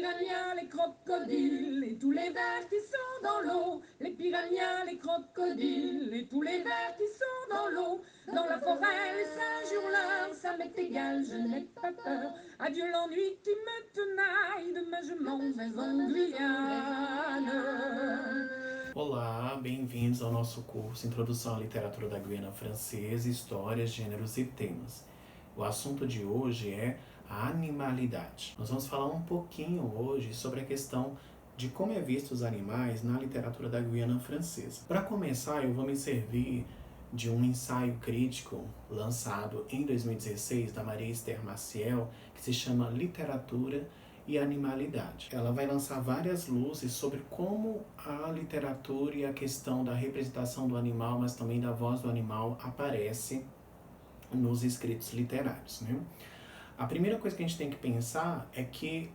piranhas, les crocodiles et tous les vers qui sont dans l'eau. Les piranhas, les crocodiles et tous les vers qui sont dans l'eau. Dans la forêt, les singes hurleurs, ça m'est égal, je n'ai pas peur. Adieu l'ennui qui me tenaille, demain je m'en vais en Guyane. Olá, bem-vindos ao nosso curso Introdução à Literatura da Guiana Francesa, Histórias, Gêneros e Temas. O assunto de hoje é a animalidade. Nós vamos falar um pouquinho hoje sobre a questão de como é visto os animais na literatura da Guiana Francesa. Para começar, eu vou me servir de um ensaio crítico lançado em 2016 da Maria Esther Maciel, que se chama Literatura e Animalidade. Ela vai lançar várias luzes sobre como a literatura e a questão da representação do animal, mas também da voz do animal, aparece nos escritos literários, né? A primeira coisa que a gente tem que pensar é que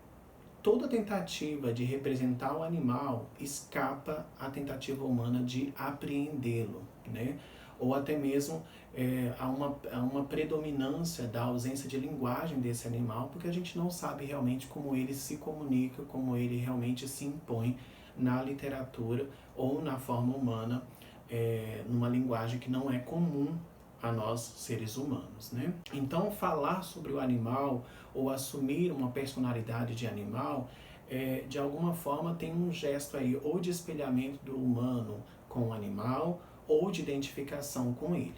toda tentativa de representar o animal escapa à tentativa humana de apreendê-lo, né? Ou até mesmo a uma predominância da ausência de linguagem desse animal, porque a gente não sabe realmente como ele se comunica, como ele realmente se impõe na literatura ou na forma humana, numa linguagem que não é comum a nós, seres humanos, né? Então, falar sobre o animal ou assumir uma personalidade de animal, de alguma forma tem um gesto aí, ou de espelhamento do humano com o animal, ou de identificação com ele.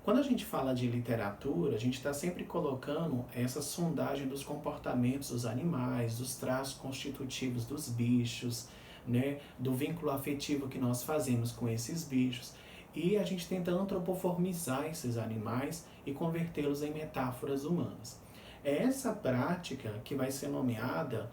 Quando a gente fala de literatura, a gente está sempre colocando essa sondagem dos comportamentos dos animais, dos traços constitutivos dos bichos, né, do vínculo afetivo que nós fazemos com esses bichos, e a gente tenta antropoformizar esses animais e convertê-los em metáforas humanas. É essa prática que vai ser nomeada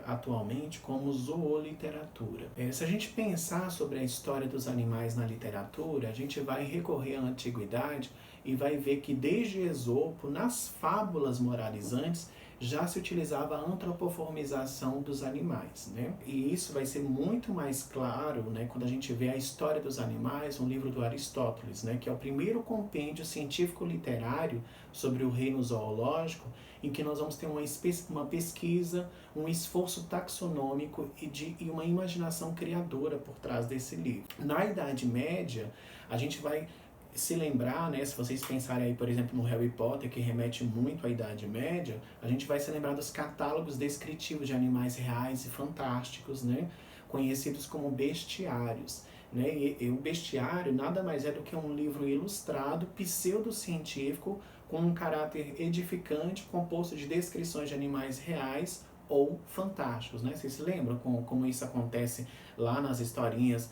atualmente como zooliteratura. Se a gente pensar sobre a história dos animais na literatura, a gente vai recorrer à antiguidade e vai ver que desde Esopo, nas fábulas moralizantes, já se utilizava a antropoformização dos animais, né? E isso vai ser muito mais claro, né, quando a gente vê a história dos animais, um livro do Aristóteles, né, que é o primeiro compêndio científico literário sobre o reino zoológico, em que nós vamos ter uma pesquisa, um esforço taxonômico e uma imaginação criadora por trás desse livro. Na Idade Média, a gente vai se lembrar, né, se vocês pensarem aí, por exemplo, no Harry Potter, que remete muito à Idade Média, a gente vai se lembrar dos catálogos descritivos de animais reais e fantásticos, né, conhecidos como bestiários. Né? E o bestiário nada mais é do que um livro ilustrado, pseudocientífico, com um caráter edificante, composto de descrições de animais reais ou fantásticos. Né? Vocês se lembram como isso acontece lá nas historinhas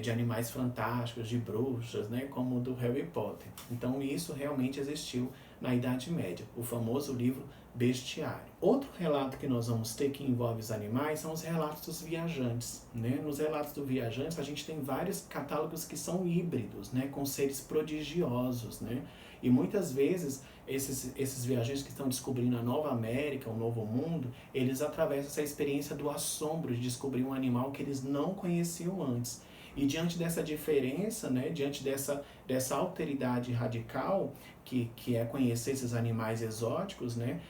de animais fantásticos, de bruxas, né, como o do Harry Potter. Então isso realmente existiu na Idade Média, o famoso livro Bestiário. Outro relato que nós vamos ter que envolve os animais são os relatos dos viajantes. Né? Nos relatos dos viajantes a gente tem vários catálogos que são híbridos, né, com seres prodigiosos, né? E muitas vezes esses viajantes que estão descobrindo a Nova América, o Novo Mundo, eles atravessam essa experiência do assombro de descobrir um animal que eles não conheciam antes. E diante dessa diferença, né, diante dessa alteridade radical, que é conhecer esses animais exóticos, né,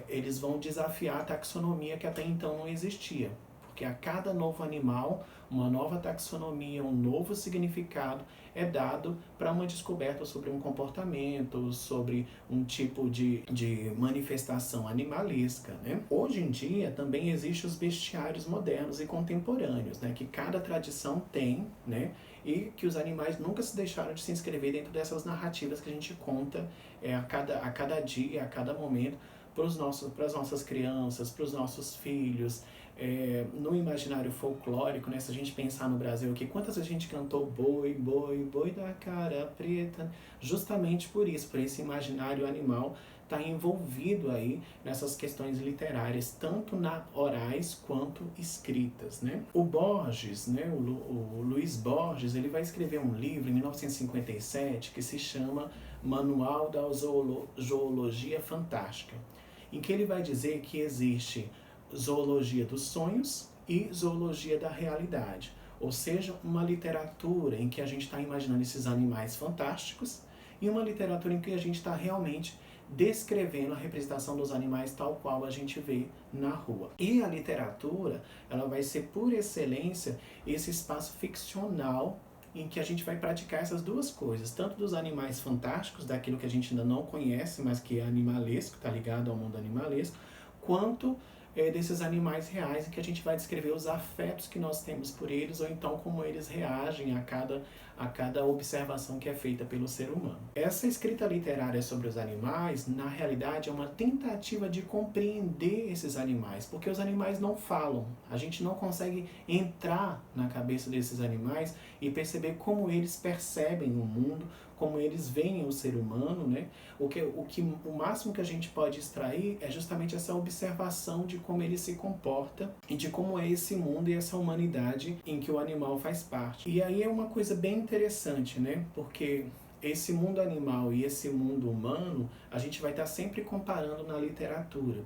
eles vão desafiar a taxonomia que até então não existia. Porque a cada novo animal, uma nova taxonomia, um novo significado é dado para uma descoberta sobre um comportamento, sobre um tipo de manifestação animalesca. Né? Hoje em dia também existem os bestiários modernos e contemporâneos, né? Que cada tradição tem, né? E que os animais nunca se deixaram de se inscrever dentro dessas narrativas que a gente conta a cada dia, a cada momento, para as nossas crianças, para os nossos filhos. No imaginário folclórico, né, se a gente pensar no Brasil aqui, quantas vezes a gente cantou boi, boi, boi da cara preta, justamente por isso, por esse imaginário animal está envolvido aí nessas questões literárias, tanto orais quanto escritas. Né? O Borges, né, o Luiz Borges, ele vai escrever um livro em 1957 que se chama Manual da Zoologia Fantástica, em que ele vai dizer que existe zoologia dos sonhos e zoologia da realidade. Ou seja, uma literatura em que a gente está imaginando esses animais fantásticos e uma literatura em que a gente está realmente descrevendo a representação dos animais tal qual a gente vê na rua. E a literatura, ela vai ser por excelência esse espaço ficcional em que a gente vai praticar essas duas coisas, tanto dos animais fantásticos, daquilo que a gente ainda não conhece, mas que é animalesco, está ligado ao mundo animalesco, quanto desses animais reais, em que a gente vai descrever os afetos que nós temos por eles, ou então como eles reagem a cada observação que é feita pelo ser humano. Essa escrita literária sobre os animais, na realidade, é uma tentativa de compreender esses animais, porque os animais não falam. A gente não consegue entrar na cabeça desses animais e perceber como eles percebem o mundo, como eles veem o ser humano, né? O máximo que a gente pode extrair é justamente essa observação de como ele se comporta e de como é esse mundo e essa humanidade em que o animal faz parte. E aí é uma coisa bem interessante, né? Porque esse mundo animal e esse mundo humano, a gente vai estar sempre comparando na literatura.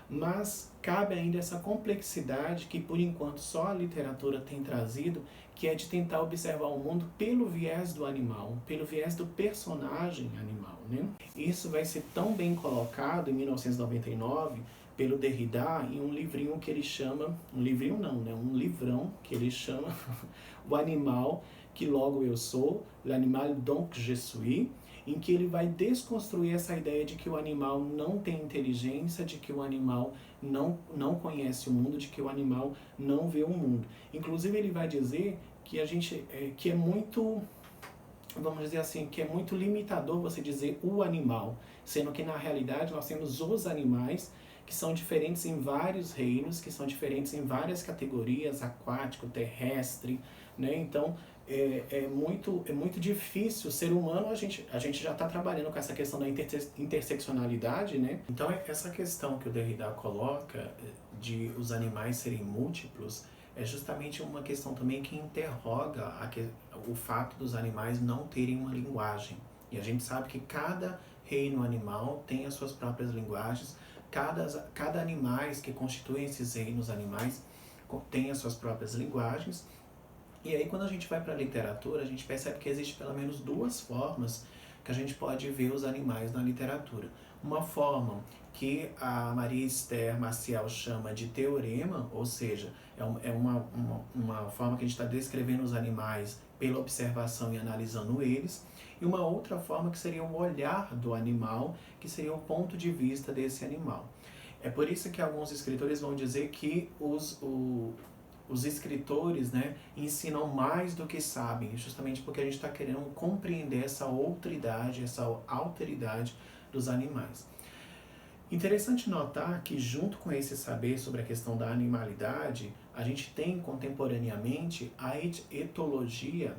Mas cabe ainda essa complexidade que, por enquanto, só a literatura tem trazido, que é de tentar observar o mundo pelo viés do animal, pelo viés do personagem animal, né? Isso vai ser tão bem colocado em 1999 pelo Derrida em um livrinho que ele chama, um livrinho não, né? Um livrão que ele chama O Animal que Logo Eu Sou, L'Animal Donc Je Suis, em que ele vai desconstruir essa ideia de que o animal não tem inteligência, de que o animal não conhece o mundo, de que o animal não vê o mundo. Inclusive ele vai dizer que a gente que é muito, vamos dizer assim, que é muito limitador você dizer o animal, sendo que na realidade nós temos os animais que são diferentes em vários reinos, que são diferentes em várias categorias, aquático, terrestre, né? Então é muito difícil. O ser humano, a gente já está trabalhando com essa questão da interseccionalidade, né? Então essa questão que o Derrida coloca de os animais serem múltiplos é justamente uma questão também que interroga o fato dos animais não terem uma linguagem. E a gente sabe que cada reino animal tem as suas próprias linguagens, cada animais que constituem esses reinos animais tem as suas próprias linguagens. E aí quando a gente vai para a literatura, a gente percebe que existe pelo menos duas formas que a gente pode ver os animais na literatura. Uma forma que a Maria Esther Maciel chama de teorema, ou seja, é uma forma que a gente está descrevendo os animais pela observação e analisando eles, e uma outra forma que seria o olhar do animal, que seria o ponto de vista desse animal. É por isso que alguns escritores vão dizer que os escritores, né, ensinam mais do que sabem, justamente porque a gente está querendo compreender essa outridade, essa alteridade dos animais. Interessante notar que junto com esse saber sobre a questão da animalidade, a gente tem contemporaneamente a etologia,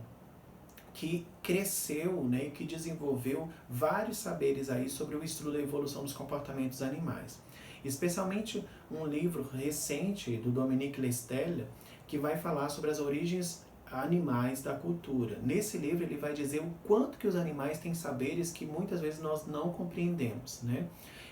que cresceu, né, e que desenvolveu vários saberes aí sobre o estudo da evolução dos comportamentos animais. Especialmente um livro recente do Dominique Lestel, que vai falar sobre as origens animais da cultura. Nesse livro ele vai dizer o quanto que os animais têm saberes que muitas vezes nós não compreendemos, né?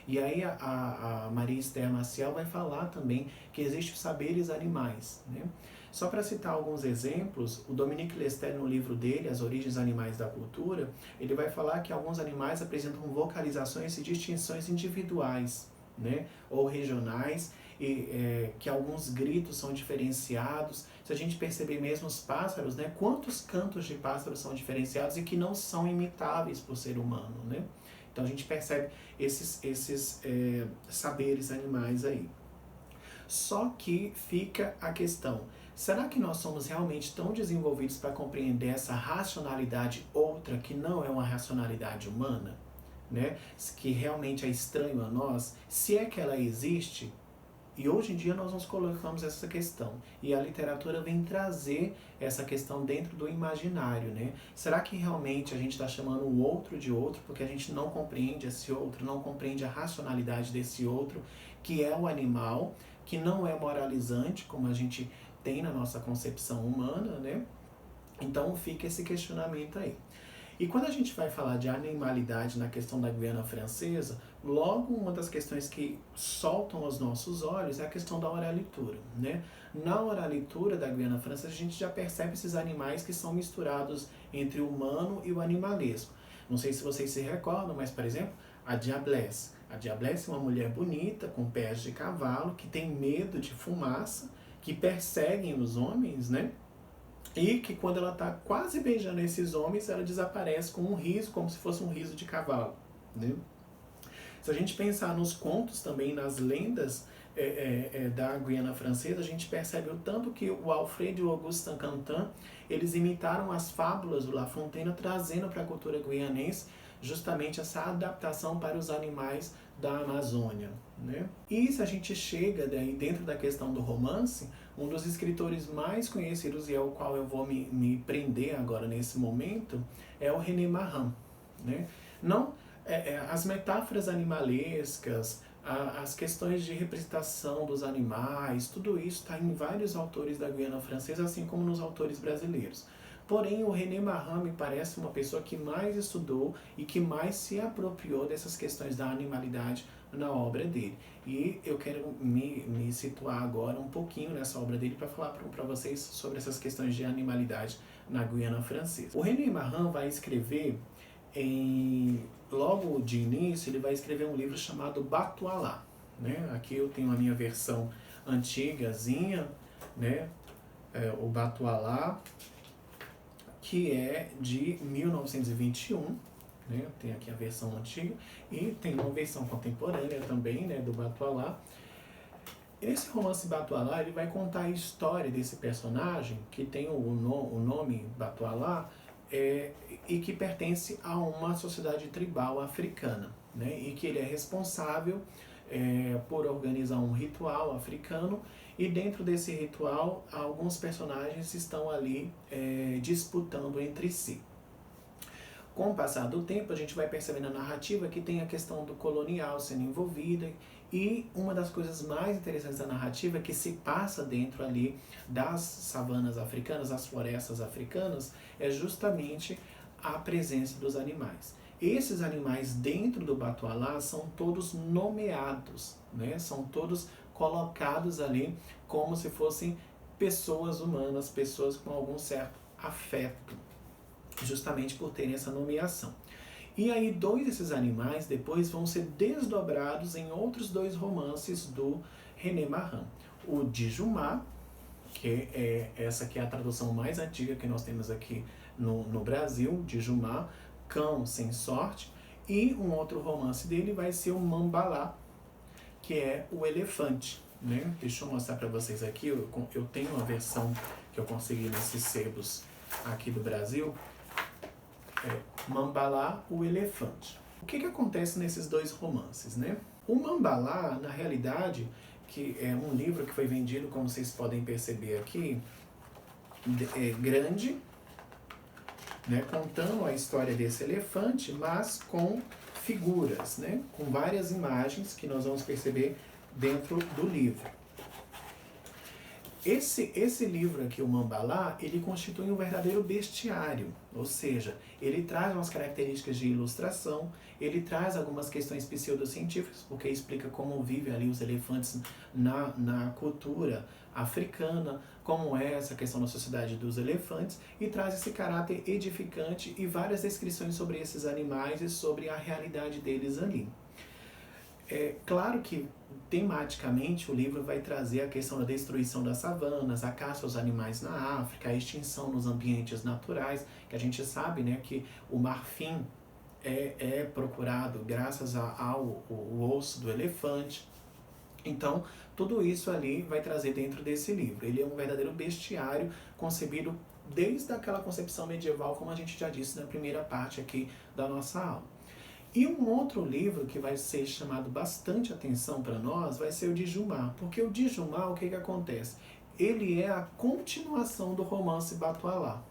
E aí a Maria Esther Maciel vai falar também que existem os saberes animais, né? Só para citar alguns exemplos, o Dominique Lestel, no livro dele, As Origens Animais da Cultura, ele vai falar que alguns animais apresentam vocalizações e distinções individuais, né, ou regionais, e que alguns gritos são diferenciados. Se a gente perceber mesmo os pássaros, né, quantos cantos de pássaros são diferenciados e que não são imitáveis por ser humano, né? Então a gente percebe esses saberes animais aí. Só que fica a questão, será que nós somos realmente tão desenvolvidos para compreender essa racionalidade outra que não é uma racionalidade humana? Né? Que realmente é estranho a nós? Se é que ela existe, e hoje em dia nós nos colocamos essa questão, e a literatura vem trazer essa questão dentro do imaginário, né? Será que realmente a gente está chamando o outro de outro porque a gente não compreende esse outro, não compreende a racionalidade desse outro, que é o animal, que não é moralizante, como a gente tem na nossa concepção humana, né? Então fica esse questionamento aí. E quando a gente vai falar de animalidade na questão da Guiana Francesa, logo uma das questões que soltam aos nossos olhos é a questão da oralitura, né? Na oralitura da Guiana Francesa, a gente já percebe esses animais que são misturados entre o humano e o animalesco. Não sei se vocês se recordam, mas, por exemplo, a Diablesse. A Diablesse é uma mulher bonita, com pés de cavalo, que tem medo de fumaça, que perseguem os homens, né? E que quando ela está quase beijando esses homens, ela desaparece com um riso, como se fosse um riso de cavalo, né? Se a gente pensar nos contos também, nas lendas da Guiana Francesa, a gente percebe o tanto que o Alfred e o Auguste Saint-Quentin, eles imitaram as fábulas do La Fontaine, trazendo para a cultura guianense justamente essa adaptação para os animais da Amazônia, né? E se a gente chega daí dentro da questão do romance, um dos escritores mais conhecidos, e é o qual eu vou me prender agora nesse momento, é o René Marin, né? Não, as metáforas animalescas, as questões de representação dos animais, tudo isso está em vários autores da Guiana Francesa, assim como nos autores brasileiros. Porém, o René Marin me parece uma pessoa que mais estudou e que mais se apropriou dessas questões da animalidade na obra dele. E eu quero me situar agora um pouquinho nessa obra dele para falar para vocês sobre essas questões de animalidade na Guiana Francesa. O René Marin vai escrever, logo de início, ele vai escrever um livro chamado Batualá, né? Aqui eu tenho a minha versão antigazinha, né? O Batualá, que é de 1921, né? Tem aqui a versão antiga e tem uma versão contemporânea também, né, do Batualá. Esse romance Batualá, ele vai contar a história desse personagem que tem o nome Batualá, e que pertence a uma sociedade tribal africana, né? E que ele é responsável por organizar um ritual africano, e dentro desse ritual alguns personagens estão ali disputando entre si. Com o passar do tempo, a gente vai percebendo na narrativa que tem a questão do colonial sendo envolvida, e uma das coisas mais interessantes da narrativa é que se passa dentro ali das savanas africanas, das florestas africanas, é justamente a presença dos animais. Esses animais dentro do Batualá são todos nomeados, né? São todos colocados ali como se fossem pessoas humanas, pessoas com algum certo afeto, justamente por terem essa nomeação. E aí dois desses animais depois vão ser desdobrados em outros dois romances do René Marin. O Dijumá, que essa que é a tradução mais antiga que nós temos aqui no Brasil, Dijumá, Cão Sem Sorte, e um outro romance dele vai ser o Mambalá, que é o elefante, né? Deixa eu mostrar para vocês aqui, eu tenho uma versão que eu consegui nesses sebos aqui do Brasil, Mambalá, o elefante. O que acontece nesses dois romances, né? O Mambalá, na realidade, que é um livro que foi vendido, como vocês podem perceber aqui, grande, né, contando a história desse elefante, mas com figuras, né, com várias imagens que nós vamos perceber dentro do livro. Esse livro aqui, o Mambalá, ele constitui um verdadeiro bestiário, ou seja, ele traz umas características de ilustração, ele traz algumas questões pseudocientíficas, porque explica como vivem ali os elefantes na cultura africana, como é essa questão da sociedade dos elefantes, e traz esse caráter edificante e várias descrições sobre esses animais e sobre a realidade deles ali. É claro que tematicamente o livro vai trazer a questão da destruição das savanas, a caça aos animais na África, a extinção nos ambientes naturais, que a gente sabe, né, que o marfim é procurado graças ao osso do elefante. Então, tudo isso ali vai trazer dentro desse livro. Ele é um verdadeiro bestiário concebido desde aquela concepção medieval, como a gente já disse na primeira parte aqui da nossa aula. E um outro livro que vai ser chamado bastante atenção para nós vai ser o Dijumá, porque o Dijumá, o que acontece? Ele é a continuação do romance Batualá,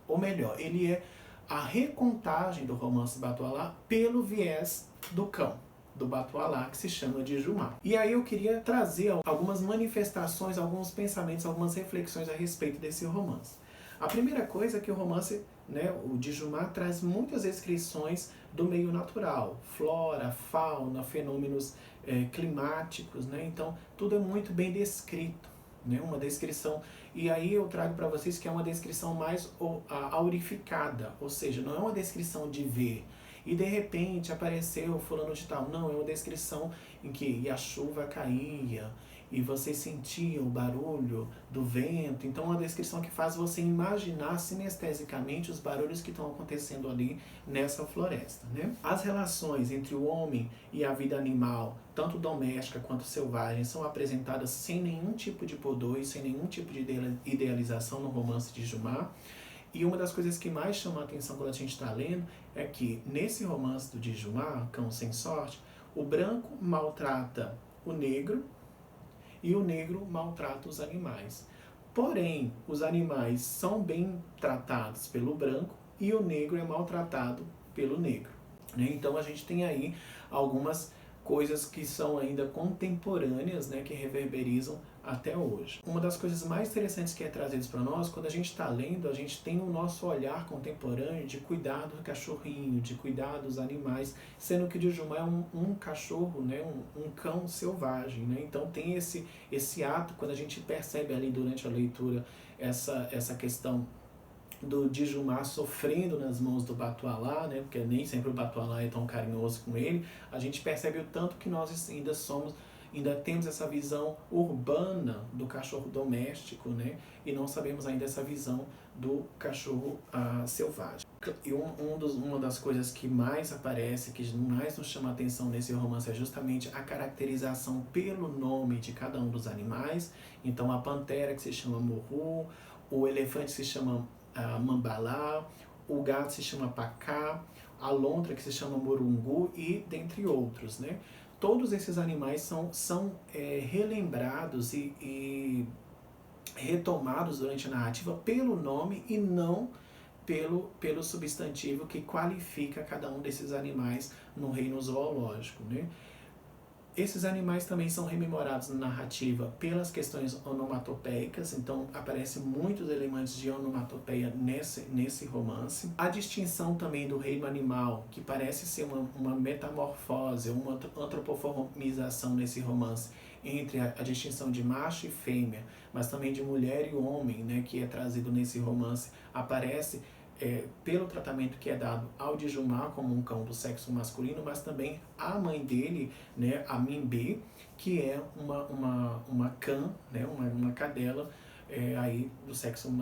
ou melhor, ele é a recontagem do romance Batualá pelo viés do cão, do Batualá, que se chama Dijumá. E aí eu queria trazer algumas manifestações, alguns pensamentos, algumas reflexões a respeito desse romance. A primeira coisa é que o romance, né, o Dijumá, traz muitas descrições do meio natural, flora, fauna, fenômenos climáticos, né? Então tudo é muito bem descrito, né? Uma descrição, e aí eu trago para vocês que é uma descrição mais aurificada, ou seja, não é uma descrição de ver, e de repente apareceu fulano de tal. Não, é uma descrição em que a chuva caía e você sentia o barulho do vento. Então, é uma descrição que faz você imaginar sinestesicamente os barulhos que estão acontecendo ali nessa floresta, né? As relações entre o homem e a vida animal, tanto doméstica quanto selvagem, são apresentadas sem nenhum tipo de pudor e sem nenhum tipo de idealização no romance de Dumas. E uma das coisas que mais chama a atenção quando a gente está lendo é que nesse romance de Dumas, Cão Sem Sorte, o branco maltrata o negro e o negro maltrata os animais. Porém, os animais são bem tratados pelo branco e o negro é maltratado pelo negro, né? Então a gente tem aí algumas coisas que são ainda contemporâneas, né, que reverberizam até hoje. Uma das coisas mais interessantes que é trazido para nós, quando a gente está lendo, a gente tem o nosso olhar contemporâneo de cuidar do cachorrinho, de cuidar dos animais, sendo que o Dumas é um cachorro, né, um cão selvagem, né? Então tem esse ato, quando a gente percebe ali durante a leitura essa questão do Dumas sofrendo nas mãos do Batualá, né, porque nem sempre o Batualá é tão carinhoso com ele, a gente percebe o tanto que nós ainda temos essa visão urbana do cachorro doméstico, né, e não sabemos ainda essa visão do cachorro selvagem. E uma das coisas que mais aparece, que mais nos chama a atenção nesse romance é justamente a caracterização pelo nome de cada um dos animais. Então a pantera, que se chama Morru, o elefante se chama Mambalá, o gato se chama Pacá, a lontra que se chama Morungu e dentre outros, né? Todos esses animais são relembrados e retomados durante a narrativa pelo nome e não pelo substantivo que qualifica cada um desses animais no reino zoológico, né? Esses animais também são rememorados na narrativa pelas questões onomatopeicas, então aparecem muitos elementos de onomatopeia nesse romance. A distinção também do reino animal, que parece ser uma metamorfose, uma antropoformização nesse romance, entre a distinção de macho e fêmea, mas também de mulher e homem, né, que é trazido nesse romance, aparece pelo tratamento que é dado ao Dumas como um cão do sexo masculino, mas também a mãe dele, né, a Mimbé, que é uma cã, né, uma cadela aí do sexo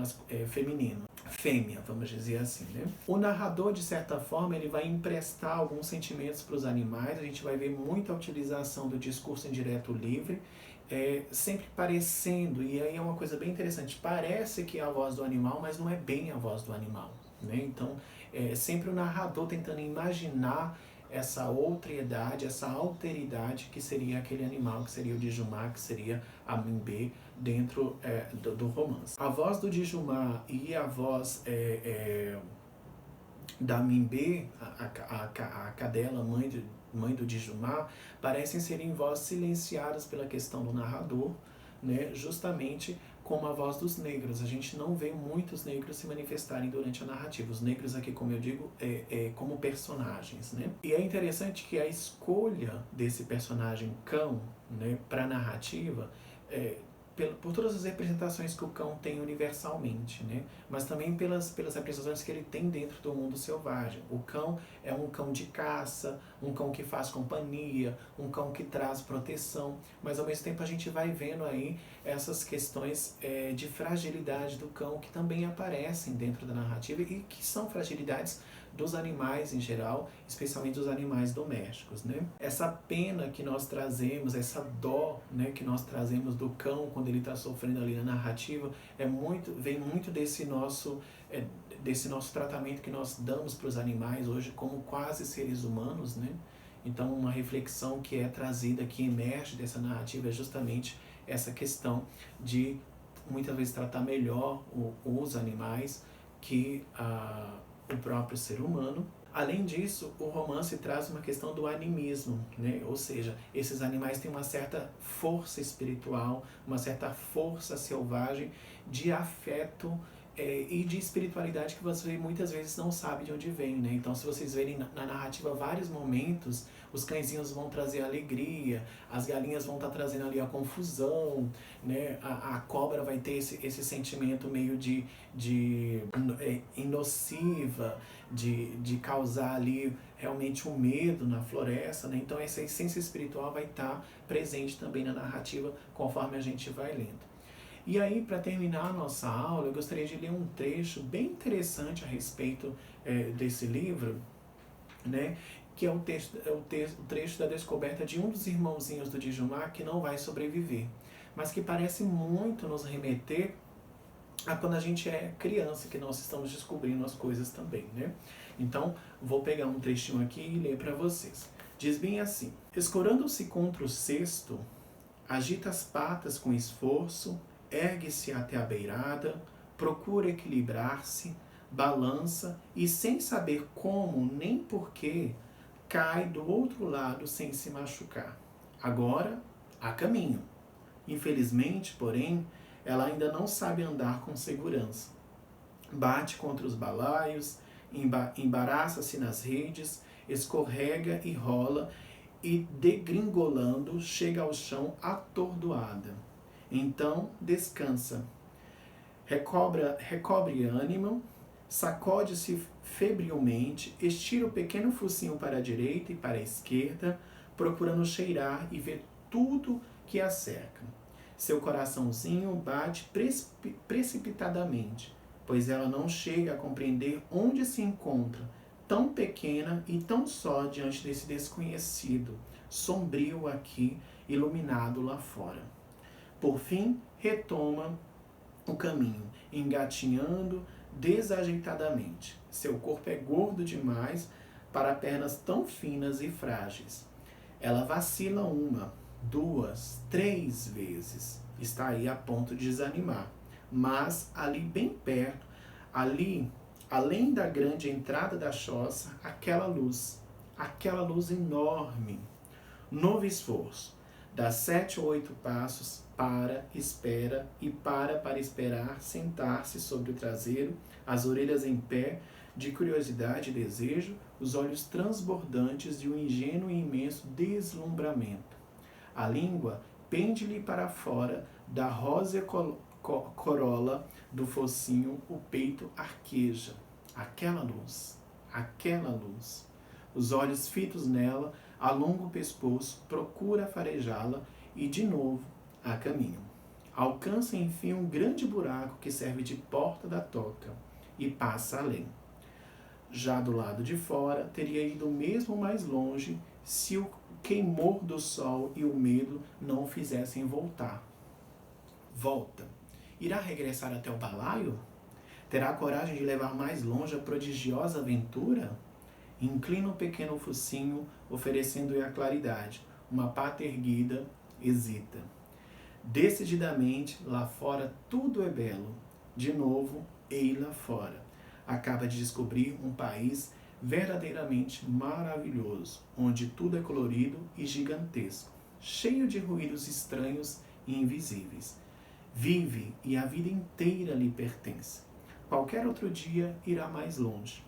feminino. Fêmea, vamos dizer assim, né? O narrador, de certa forma, ele vai emprestar alguns sentimentos para os animais. A gente vai ver muita utilização do discurso indireto livre, sempre parecendo, e aí é uma coisa bem interessante, parece que é a voz do animal, mas não é bem a voz do animal, né? Então, sempre o narrador tentando imaginar essa outriedade, essa alteridade que seria aquele animal, que seria o Dumas, que seria a Mimbé dentro do romance. A voz do Dumas e a voz da Mimbé, a cadela, mãe do Dumas, parecem serem vozes silenciadas pela questão do narrador, né, justamente como a voz dos negros. A gente não vê muitos negros se manifestarem durante a narrativa. Os negros aqui, como eu digo, como personagens, né? E é interessante que a escolha desse personagem cão, né, para a narrativa por todas as representações que o cão tem universalmente, né? Mas também pelas representações que ele tem dentro do mundo selvagem. O cão é um cão de caça, um cão que faz companhia, um cão que traz proteção, mas ao mesmo tempo a gente vai vendo aí essas questões de fragilidade do cão que também aparecem dentro da narrativa e que são fragilidades dos animais em geral, especialmente dos animais domésticos, né? Essa pena que nós trazemos, essa dó, né, que nós trazemos do cão quando ele está sofrendo ali na narrativa, vem muito desse nosso tratamento que nós damos para os animais hoje como quase seres humanos, né? Então, uma reflexão que é trazida, que emerge dessa narrativa é justamente essa questão de muitas vezes tratar melhor os animais que o próprio ser humano. Além disso, o romance traz uma questão do animismo, né? Ou seja, esses animais têm uma certa força espiritual, uma certa força selvagem de afeto e de espiritualidade que você muitas vezes não sabe de onde vem, né? Então, se vocês verem na narrativa vários momentos, os cãezinhos vão trazer alegria, as galinhas vão estar trazendo ali a confusão, né? A cobra vai ter esse sentimento meio de nociva, de causar ali realmente um medo na floresta, né? Então, essa essência espiritual vai estar presente também na narrativa conforme a gente vai lendo. E aí, para terminar a nossa aula, eu gostaria de ler um trecho bem interessante a respeito desse livro, né? Que é o trecho da descoberta de um dos irmãozinhos do Djimar que não vai sobreviver, mas que parece muito nos remeter a quando a gente é criança, que nós estamos descobrindo as coisas também, né? Então, vou pegar um trechinho aqui e ler para vocês. Diz bem assim: escorando-se contra o cesto, agita as patas com esforço, ergue-se até a beirada, procura equilibrar-se, balança e, sem saber como nem porquê, cai do outro lado sem se machucar. Agora, há caminho. Infelizmente, porém, ela ainda não sabe andar com segurança. Bate contra os balaios, embaraça-se nas redes, escorrega e rola e, degringolando, chega ao chão atordoada. Então, descansa. Recobre ânimo, sacode-se febrilmente, estira o pequeno focinho para a direita e para a esquerda, procurando cheirar e ver tudo que a cerca. Seu coraçãozinho bate precipitadamente, pois ela não chega a compreender onde se encontra, tão pequena e tão só diante desse desconhecido, sombrio aqui, iluminado lá fora. Por fim, retoma o caminho, engatinhando desajeitadamente. Seu corpo é gordo demais para pernas tão finas e frágeis. Ela vacila 1, 2, 3 vezes. Está aí a ponto de desanimar. Mas ali bem perto, ali, além da grande entrada da choça, aquela luz enorme. Novo esforço. Dá 7 ou 8 passos, espera e para esperar, sentar-se sobre o traseiro, as orelhas em pé, de curiosidade e desejo, os olhos transbordantes de um ingênuo e imenso deslumbramento. A língua pende-lhe para fora da rósea corola do focinho, o peito arqueja. Aquela luz. Os olhos fitos nela, alonga o pescoço, procura farejá-la e, de novo, a caminho. Alcança, enfim, um grande buraco que serve de porta da toca e passa além. Já do lado de fora, teria ido mesmo mais longe se o queimor do sol e o medo não o fizessem voltar. Volta. Irá regressar até o balaio? Terá coragem de levar mais longe a prodigiosa aventura? Inclina o pequeno focinho, oferecendo-lhe a claridade. Uma pata erguida, hesita. Decididamente, lá fora tudo é belo. De novo, ei-la fora. Acaba de descobrir um país verdadeiramente maravilhoso, onde tudo é colorido e gigantesco, cheio de ruídos estranhos e invisíveis. Vive e a vida inteira lhe pertence. Qualquer outro dia irá mais longe.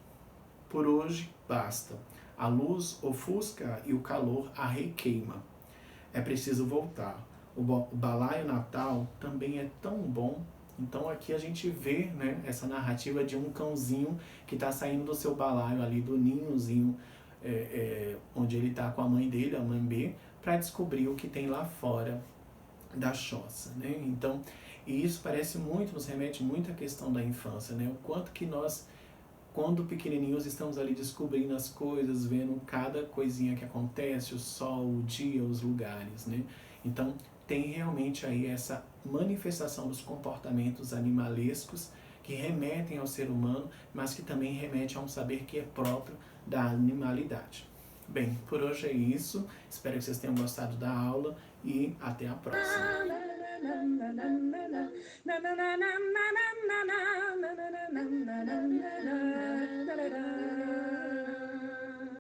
Por hoje, basta. A luz ofusca e o calor a requeima. É preciso voltar. O balaio natal também é tão bom. Então aqui a gente vê, né, essa narrativa de um cãozinho que está saindo do seu balaio ali, do ninhozinho, onde ele está com a mãe dele, a mãe B, para descobrir o que tem lá fora da choça, né? Então, e isso parece muito, nos remete muito à questão da infância, né? O quanto que nós, quando pequenininhos, estamos ali descobrindo as coisas, vendo cada coisinha que acontece, o sol, o dia, os lugares, né? Então, tem realmente aí essa manifestação dos comportamentos animalescos que remetem ao ser humano, mas que também remetem a um saber que é próprio da animalidade. Bem, por hoje é isso. Espero que vocês tenham gostado da aula e até a próxima.